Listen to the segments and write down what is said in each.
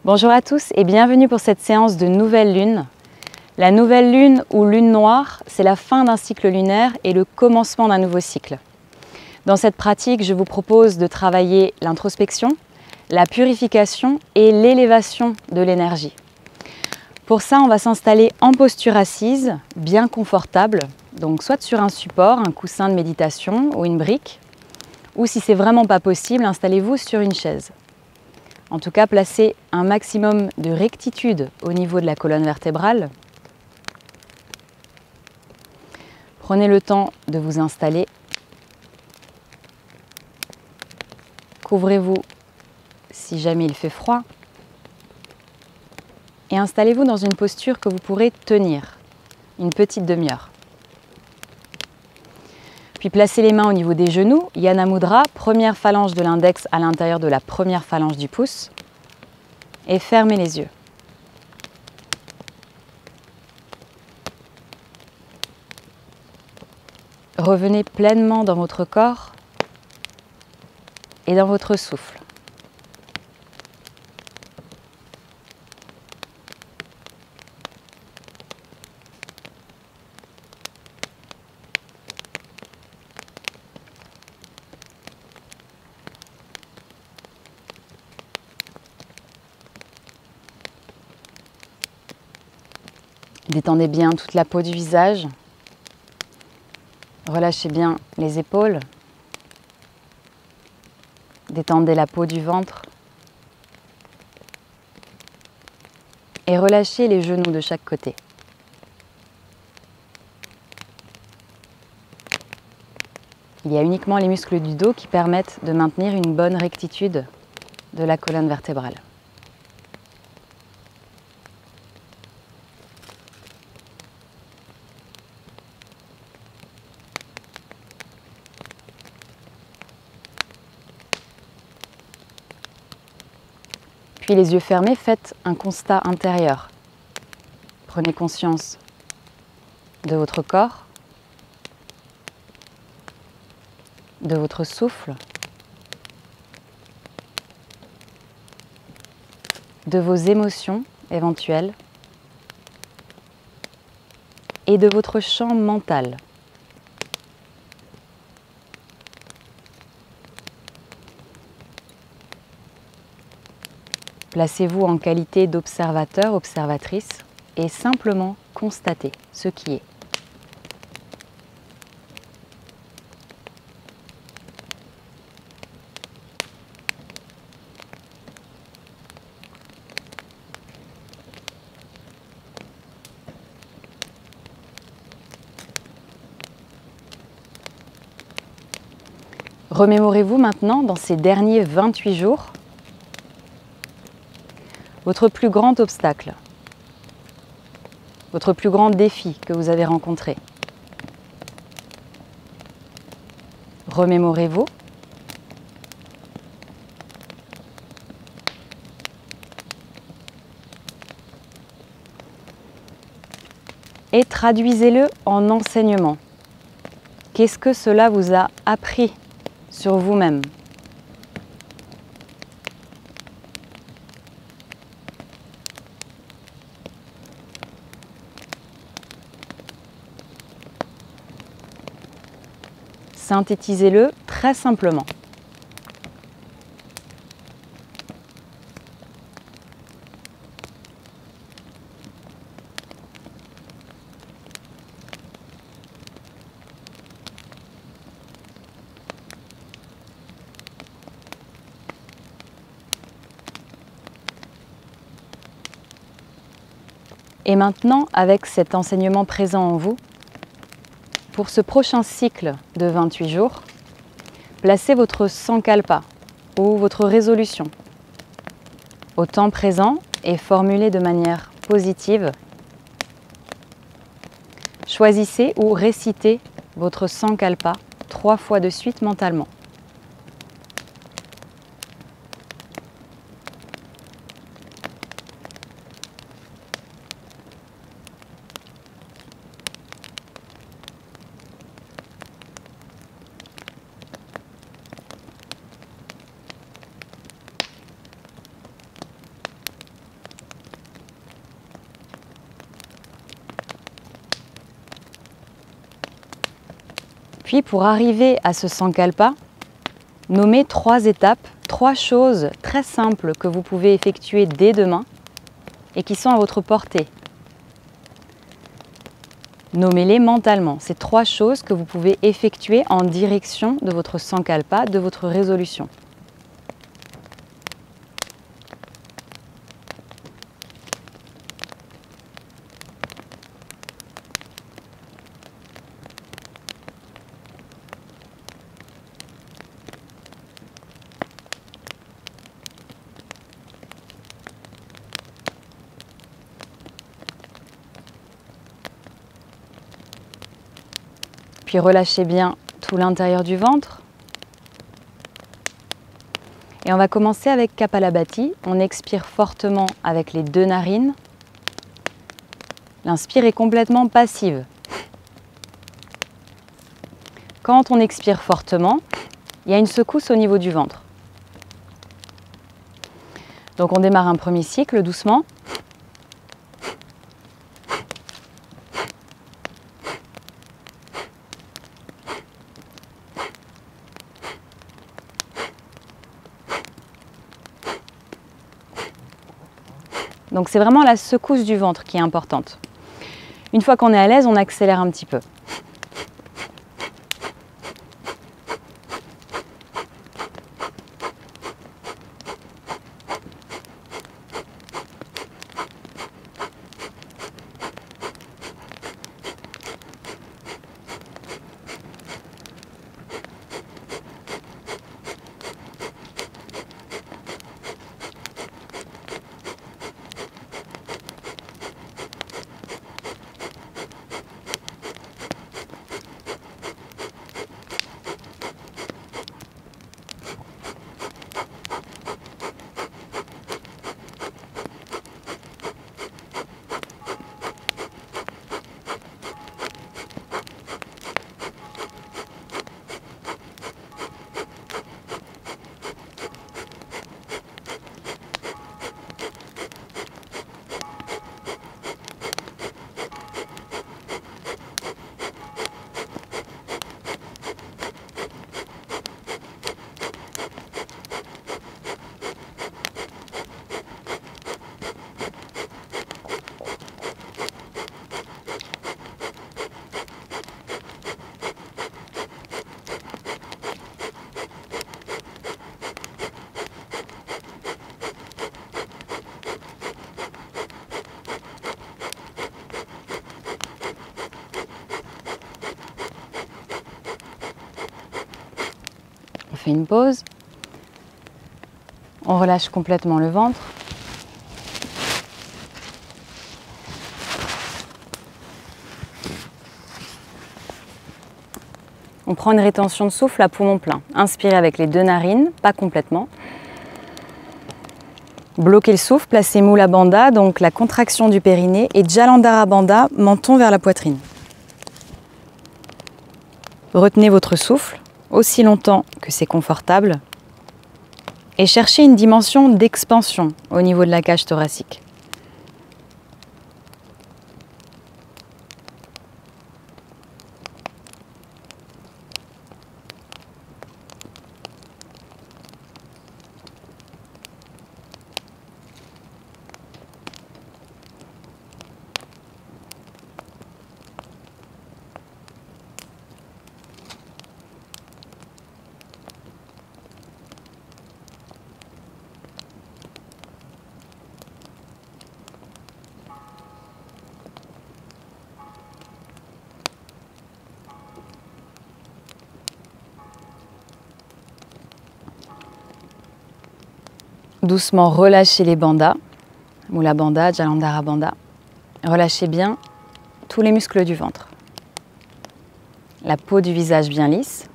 Bonjour à tous et bienvenue pour cette séance de nouvelle lune. La nouvelle lune ou lune noire, c'est la fin d'un cycle lunaire et le commencement d'un nouveau cycle. Dans cette pratique, je vous propose de travailler l'introspection, la purification et l'élévation de l'énergie. Pour ça, on va s'installer en posture assise, bien confortable, donc soit sur un support, un coussin de méditation ou une brique, ou si c'est vraiment pas possible, installez-vous sur une chaise. En tout cas, placez un maximum de rectitude au niveau de la colonne vertébrale. Prenez le temps de vous installer. Couvrez-vous si jamais il fait froid. Et installez-vous dans une posture que vous pourrez tenir une petite demi-heure. Puis placez les mains au niveau des genoux, Yana Mudra, première phalange de l'index à l'intérieur de la première phalange du pouce. Et fermez les yeux. Revenez pleinement dans votre corps et dans votre souffle. Détendez bien toute la peau du visage. Relâchez bien les épaules. Détendez la peau du ventre. Et relâchez les genoux de chaque côté. Il y a uniquement les muscles du dos qui permettent de maintenir une bonne rectitude de la colonne vertébrale. Puis les yeux fermés, faites un constat intérieur. Prenez conscience de votre corps, de votre souffle, de vos émotions éventuelles et de votre champ mental. Placez-vous en qualité d'observateur, observatrice et simplement constatez ce qui est. Remémorez-vous maintenant dans ces derniers 28 jours votre plus grand obstacle, votre plus grand défi que vous avez rencontré. Remémorez-vous. Et traduisez-le en enseignement. Qu'est-ce que cela vous a appris sur vous-même ? Synthétisez-le très simplement. Et maintenant, avec cet enseignement présent en vous, pour ce prochain cycle de 28 jours, placez votre sankalpa ou votre résolution au temps présent et formulez de manière positive. Choisissez ou récitez votre sankalpa 3 fois de suite mentalement. Puis pour arriver à ce Sankalpa, nommez 3 étapes, 3 choses très simples que vous pouvez effectuer dès demain et qui sont à votre portée. Nommez-les mentalement. Ces 3 choses que vous pouvez effectuer en direction de votre Sankalpa, de votre résolution. Puis relâchez bien tout l'intérieur du ventre. Et on va commencer avec Kapalabhati. On expire fortement avec les 2 narines. L'inspire est complètement passive. Quand on expire fortement, il y a une secousse au niveau du ventre. Donc on démarre un premier cycle doucement. Donc c'est vraiment la secousse du ventre qui est importante. Une fois qu'on est à l'aise, on accélère un petit peu. On fait une pause. On relâche complètement le ventre. On prend une rétention de souffle à poumon plein. Inspirez avec les 2 narines, pas complètement. Bloquez le souffle, placez Mula Bandha, donc la contraction du périnée, et Jalandhara Bandha, menton vers la poitrine. Retenez votre souffle aussi longtemps que c'est confortable et cherchez une dimension d'expansion au niveau de la cage thoracique. Doucement relâchez les bandhas, Mula Bandha, Jalandhara Bandha. Relâchez bien tous les muscles du ventre. La peau du visage bien lisse.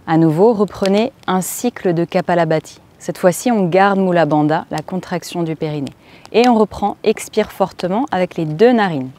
À nouveau, reprenez un cycle de Kapalabhati. Cette fois-ci, on garde Mula Bandha, la contraction du périnée. Et on reprend, expire fortement avec les 2 narines.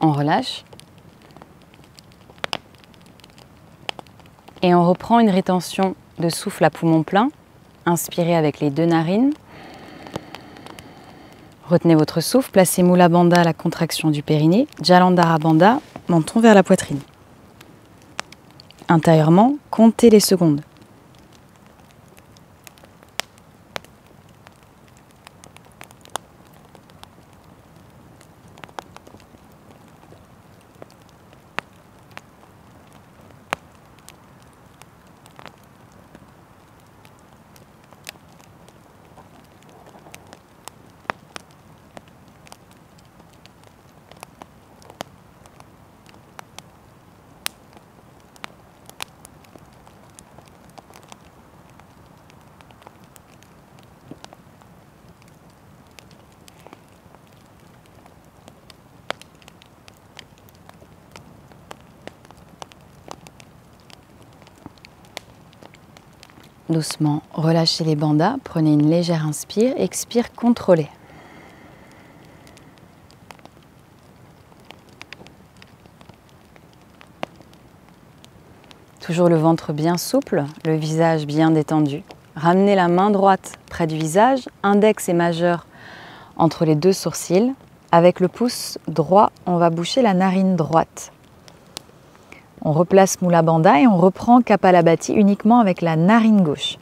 On relâche. Et on reprend une rétention de souffle à poumon plein. Inspirez avec les 2 narines. Retenez votre souffle, placez Mula Bandha à la contraction du périnée. Jalandhara Bandha, menton vers la poitrine. Intérieurement, comptez les secondes. Doucement, relâchez les bandhas, prenez une légère inspire, expire contrôlée. Toujours le ventre bien souple, le visage bien détendu. Ramenez la main droite près du visage, index et majeur entre les 2 sourcils. Avec le pouce droit, on va boucher la narine droite. On replace Mula Bandha et on reprend Kapalabhati uniquement avec la narine gauche.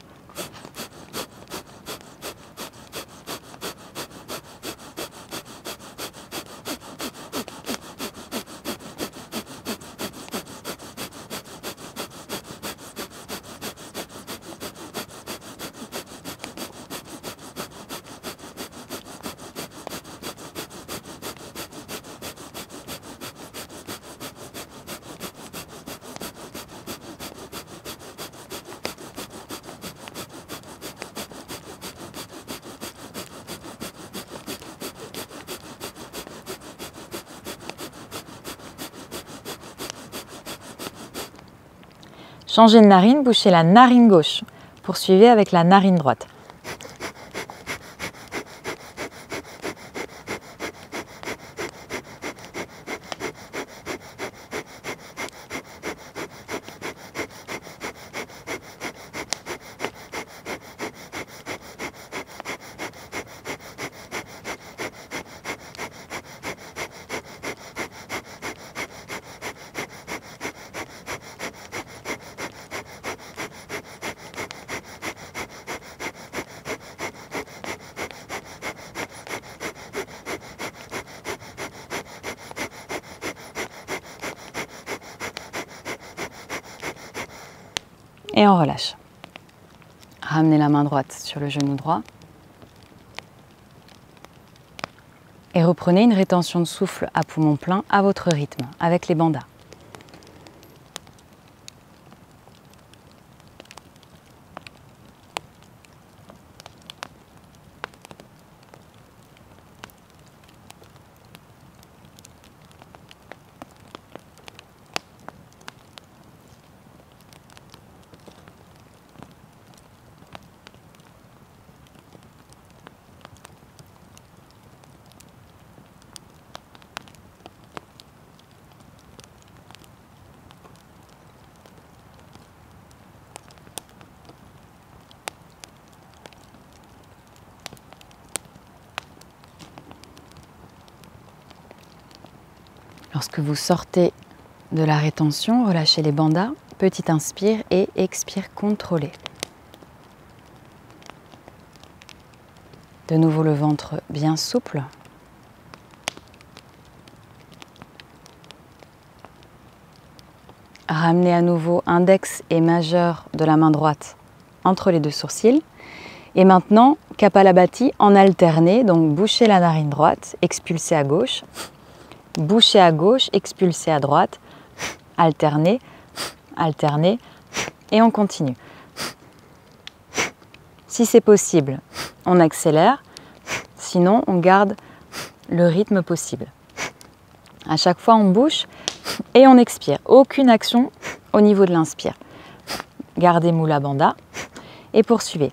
Changez de narine, bouchez la narine gauche. Poursuivez avec la narine droite. Et on relâche. Ramenez la main droite sur le genou droit. Et reprenez une rétention de souffle à poumon plein à votre rythme, avec les bandhas. Lorsque vous sortez de la rétention, relâchez les bandhas, petit inspire et expire contrôlé. De nouveau le ventre bien souple. Ramenez à nouveau index et majeur de la main droite entre les 2 sourcils. Et maintenant, Kapalabhati en alterné, donc bouchez la narine droite, expulsez à gauche. Bouchez à gauche, expulsez à droite, alternez, alternez, et on continue. Si c'est possible, on accélère, sinon on garde le rythme possible. À chaque fois, on bouche et on expire. Aucune action au niveau de l'inspire. Gardez Mula Bandha et poursuivez.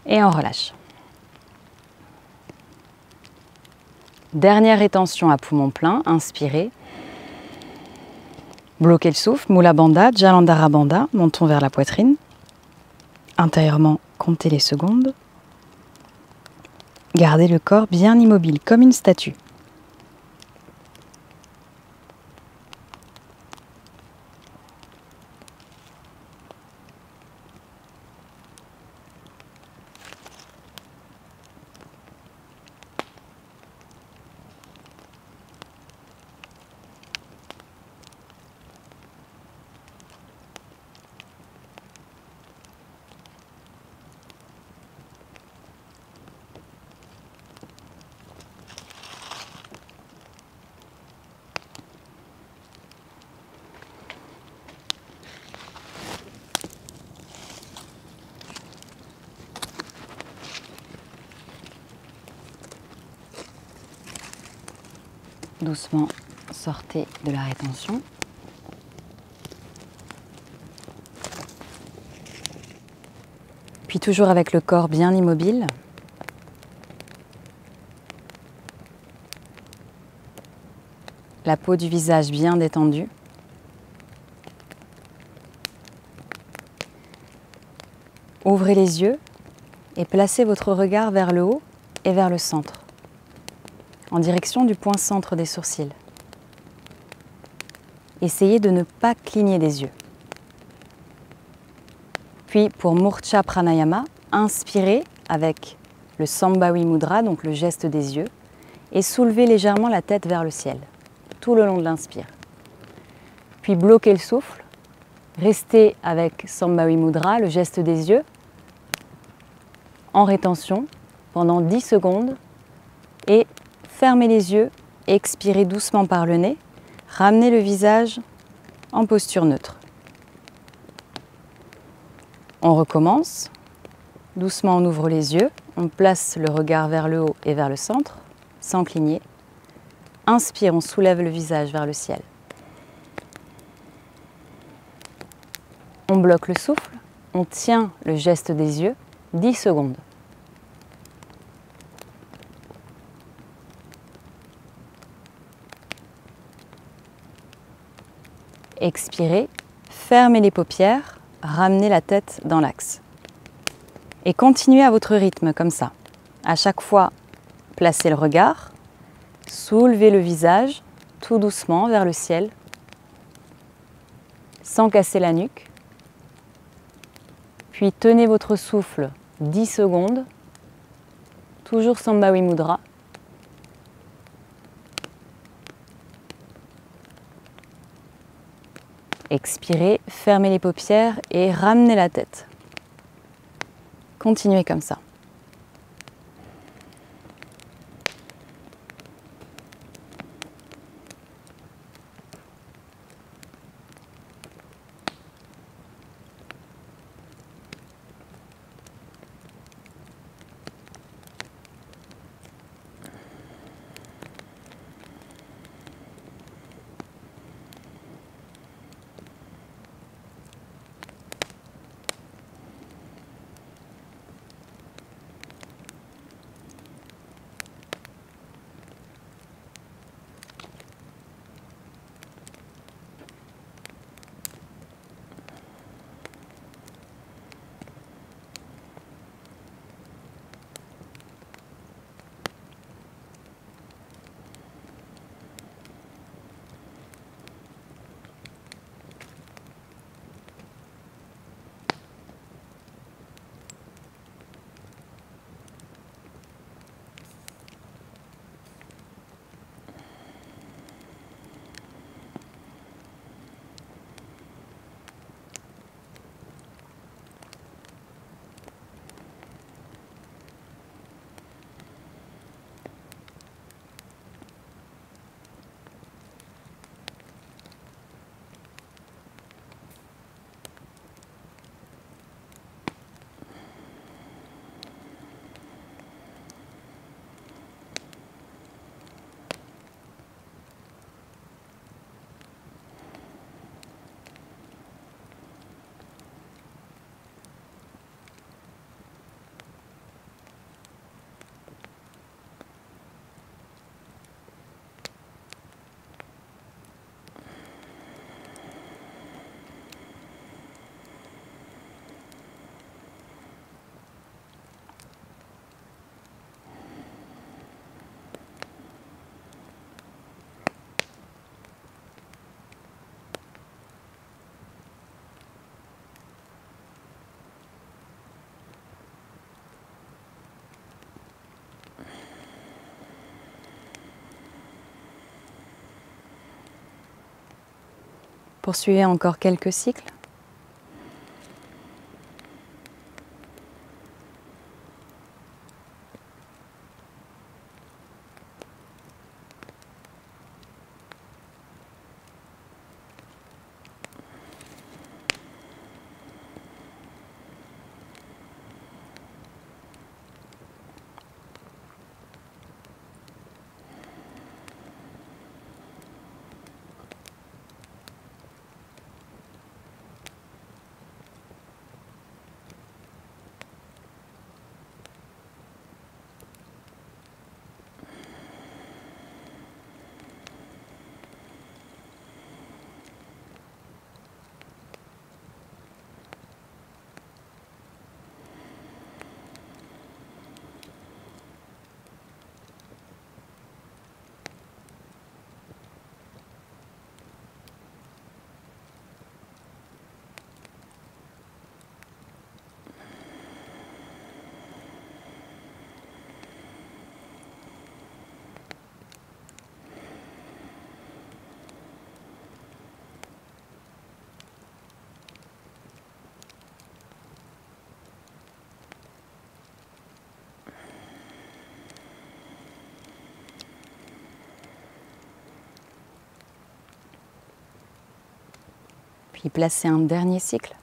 Et on relâche. Dernière rétention à poumon plein, inspirez. Bloquez le souffle, Mula Bandha, Jalandhara Bandha, montons vers la poitrine. Intérieurement, comptez les secondes. Gardez le corps bien immobile, comme une statue. Doucement, sortez de la rétention. Puis toujours avec le corps bien immobile. La peau du visage bien détendue. Ouvrez les yeux et placez votre regard vers le haut et vers le centre, en direction du point centre des sourcils. Essayez de ne pas cligner des yeux. Puis pour Murcha Pranayama, inspirez avec le Sambhavi Mudra, donc le geste des yeux, et soulevez légèrement la tête vers le ciel, tout le long de l'inspire. Puis bloquez le souffle, restez avec Sambhavi Mudra, le geste des yeux, en rétention pendant 10 secondes et fermez les yeux, expirez doucement par le nez, ramenez le visage en posture neutre. On recommence, doucement on ouvre les yeux, on place le regard vers le haut et vers le centre, sans cligner. Inspire, on soulève le visage vers le ciel. On bloque le souffle, on tient le geste des yeux, 10 secondes. Expirez, fermez les paupières, ramenez la tête dans l'axe. Et continuez à votre rythme comme ça. À chaque fois, placez le regard, soulevez le visage tout doucement vers le ciel, sans casser la nuque. Puis tenez votre souffle 10 secondes, toujours Sambhavi Mudra. Expirez, fermez les paupières et ramenez la tête. Continuez comme ça. Poursuivez encore quelques cycles. Puis placez un dernier cycle.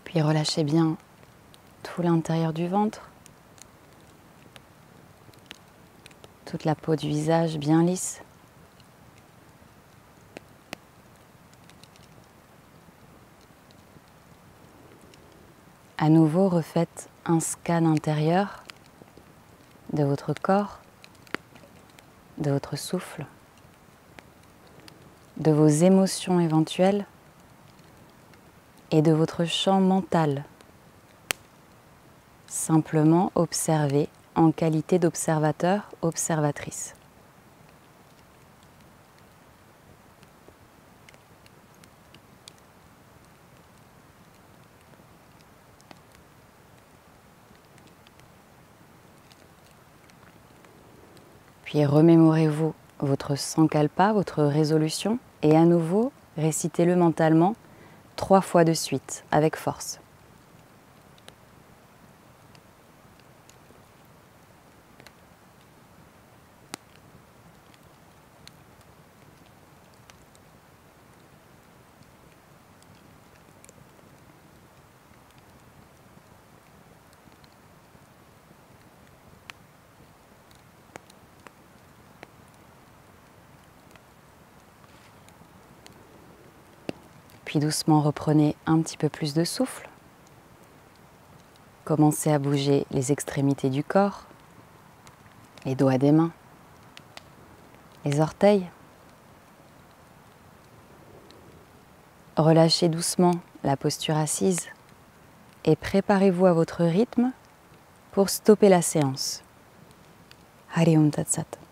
Puis relâchez bien tout l'intérieur du ventre, toute la peau du visage bien lisse. À nouveau, refaites un scan intérieur de votre corps, de votre souffle, de vos émotions éventuelles et de votre champ mental. Simplement observez en qualité d'observateur, observatrice. Puis remémorez-vous votre sankalpa, votre résolution, et à nouveau, récitez-le mentalement 3 fois de suite, avec force. Puis doucement reprenez un petit peu plus de souffle. Commencez à bouger les extrémités du corps, les doigts des mains, les orteils. Relâchez doucement la posture assise et préparez-vous à votre rythme pour stopper la séance. Hari Om Tat Sat.